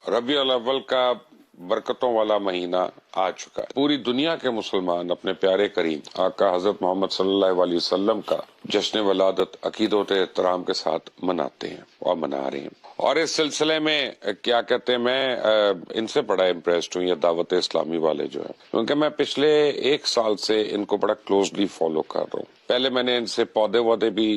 ربیع الاول کا برکتوں والا مہینہ آ چکا ہے۔ پوری دنیا کے مسلمان اپنے پیارے کریم آقا حضرت محمد صلی اللہ علیہ وسلم کا جشن ولادت عقیدت و احترام کے ساتھ مناتے ہیں اور منا رہے ہیں۔ اور اس سلسلے میں کیا کہتے ہیں، میں ان سے بڑا امپریسڈ ہوں، یہ دعوت اسلامی والے جو ہیں، کیونکہ میں پچھلے 1 سال سے ان کو بڑا کلوزلی فالو کر رہا ہوں۔ پہلے میں نے ان سے پودے وودے بھی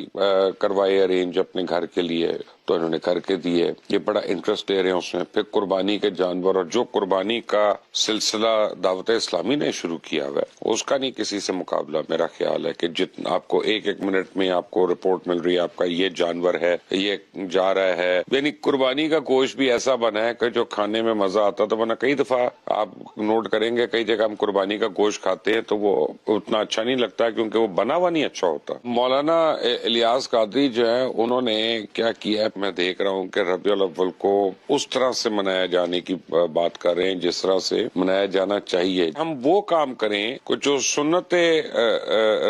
کروائے ارینج اپنے گھر کے لیے، تو انہوں نے کر کے دیے، یہ بڑا انٹرسٹ لے رہے ہیں اس میں۔ پھر قربانی کے جانور، اور جو قربانی کا سلسلہ دعوت اسلامی نے شروع کیا ہوا ہے اس کا نہیں کسی سے مقابلہ۔ میرا خیال ہے کہ جتنا آپ کو ایک منٹ میں آپ کو رپورٹ مل رہی ہے، آپ کا یہ جانور ہے، یہ جا رہا ہے، یعنی قربانی کا گوشت بھی ایسا بنا ہے کہ جو کھانے میں مزہ آتا تھا، ورنہ کئی دفعہ آپ نوٹ کریں گے کئی جگہ ہم قربانی کا گوشت کھاتے ہیں تو وہ اتنا اچھا نہیں لگتا کیونکہ وہ بنا ہوا نہیں اچھا ہوتا۔ مولانا الیاس قادری جو ہے انہوں نے کیا کیا ہے، میں دیکھ رہا ہوں کہ ربیع الاول کو اس طرح سے منایا جانے کی بات کر رہے ہیں جس طرح سے منایا جانا چاہیے۔ ہم وہ کام کریں کہ جو سنت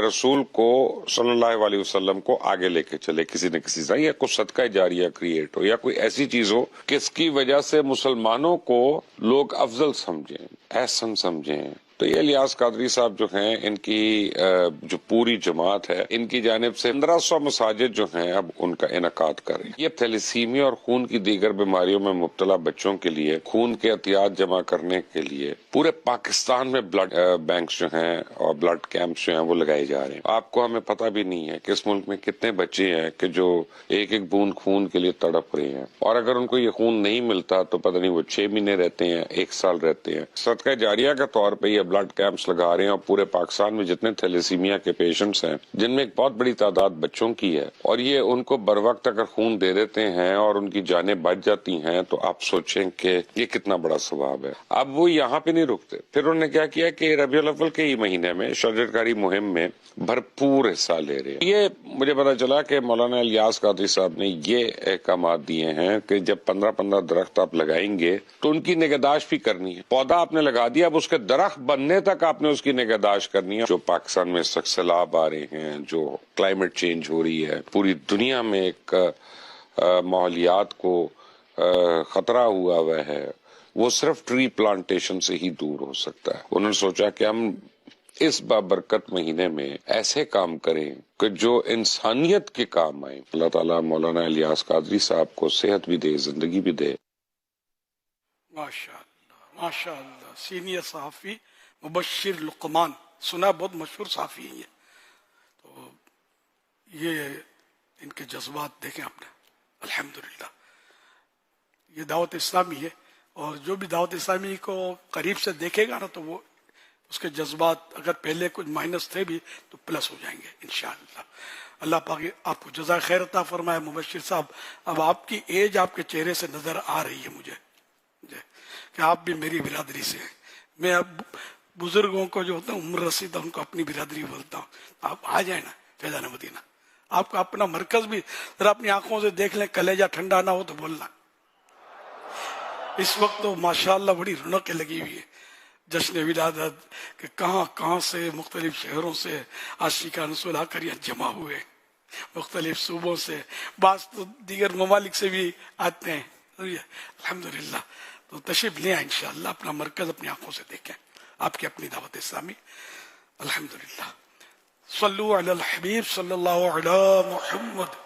رسول کو صلی اللہ علیہ وسلم کو آگے لے کے چلے کسی نہ کسی سے، یا کوئی صدقہ جاریہ کریٹ ہو، یا کوئی ایسی چیز ہو کہ اس کی وجہ سے مسلمانوں کو لوگ افضل سمجھیں، احسن سمجھیں۔ تو یہ الیاس قادری صاحب جو ہیں، ان کی جو پوری جماعت ہے، ان کی جانب سے 1500 مساجد جو ہیں اب ان کا انعقاد کریں۔ یہ تھیلیسیمیا اور خون کی دیگر بیماریوں میں مبتلا بچوں کے لیے خون کے عطیات جمع کرنے کے لیے پورے پاکستان میں بلڈ بینکس جو ہیں اور بلڈ کیمپس جو ہیں وہ لگائے جا رہے ہیں۔ آپ کو ہمیں پتہ بھی نہیں ہے کہ اس ملک میں کتنے بچے ہیں کہ جو ایک بوند خون کے لیے تڑپ رہے ہیں، اور اگر ان کو یہ خون نہیں ملتا تو پتہ نہیں وہ 6 مہینے رہتے ہیں، 1 سال رہتے ہیں۔ صدقہ جاریہ کے طور پہ یہ بلڈ کیمپس لگا رہے ہیں، اور پورے پاکستان میں جتنے تھیلیسیمیا کے پیشنٹس ہیں، جن میں ایک بہت بڑی تعداد بچوں کی ہے، اور یہ ان کو بر وقت اگر خون دے دیتے ہیں اور ان کی جانیں بچ جاتی ہیں تو آپ سوچیں کہ یہ کتنا بڑا ثواب ہے۔ اب وہ یہاں پہ نہیں رکتے، پھر انہوں نے کیا کیا کہ ربیع الاول کے ہی مہینے میں شجرکاری کاری مہم میں بھرپور حصہ لے رہے ہیں۔ یہ مجھے پتا چلا کہ مولانا الیاس قادری صاحب نے یہ احکامات دیے ہیں کہ جب 15 درخت آپ لگائیں گے تو ان کی نگہداشت بھی کرنی ہے۔ پودا آپ نے لگا دیا، اب اس کے درخت بننے تک آپ نے اس کی نگہداشت کرنی ہے۔ جو پاکستان میں اس وقت سیلاب آ رہے ہیں، جو کلائمیٹ چینج ہو رہی ہے، پوری دنیا میں ایک ماحولیات کو خطرہ ہوا ہے، وہ صرف ٹری پلانٹیشن سے ہی دور ہو سکتا ہے۔ انہوں نے سوچا کہ ہم اس بابرکت مہینے میں ایسے کام کریں کہ جو انسانیت کے کام آئیں۔ اللہ تعالیٰ مولانا الیاس قادری صاحب کو صحت بھی دے، زندگی بھی دے۔ ماشاءاللہ ماشاءاللہ، سینئر صحافی مبشر لقمان، سنا بہت مشہور صحافی ہیں یہ۔ تو یہ ان کے جذبات دیکھیں آپ نے، الحمدللہ یہ دعوت اسلامی ہے، اور جو بھی دعوت اسلامی کو قریب سے دیکھے گا نا تو وہ اس کے جذبات اگر پہلے کچھ مائنس تھے بھی تو پلس ہو جائیں گے انشاءاللہ۔ اللہ پاک آپ کو جزائے خیر عطا فرمائے۔ مبشر صاحب، اب آپ کی ایج آپ کے چہرے سے نظر آ رہی ہے مجھے کہ آپ بھی میری برادری سے ہیں۔ میں اب بزرگوں کو جو ہوتا ہے عمر رسیدہ ان کو اپنی برادری بولتا ہوں۔ آپ آ جائیں نا فیضان مدینہ، آپ کو اپنا مرکز بھی ذرا اپنی آنکھوں سے دیکھ لیں، کلیجہ ٹھنڈا نہ ہو تو بولنا۔ اس وقت تو ماشاءاللہ بڑی رونقیں لگی ہوئی ہے، جشن ولادت کہ کہاں کہاں سے مختلف شہروں سے عاشقان رسول آ کر یہاں جمع ہوئے، مختلف صوبوں سے، بعض تو دیگر ممالک سے بھی آتے ہیں۔ الحمدللہ، تو تشریف لیں انشاءاللہ، اپنا مرکز اپنی آنکھوں سے دیکھیں، آپ کی اپنی دعوت اسلامی۔ الحمدللہ، صلو علی الحبیب صلی اللہ علی محمد۔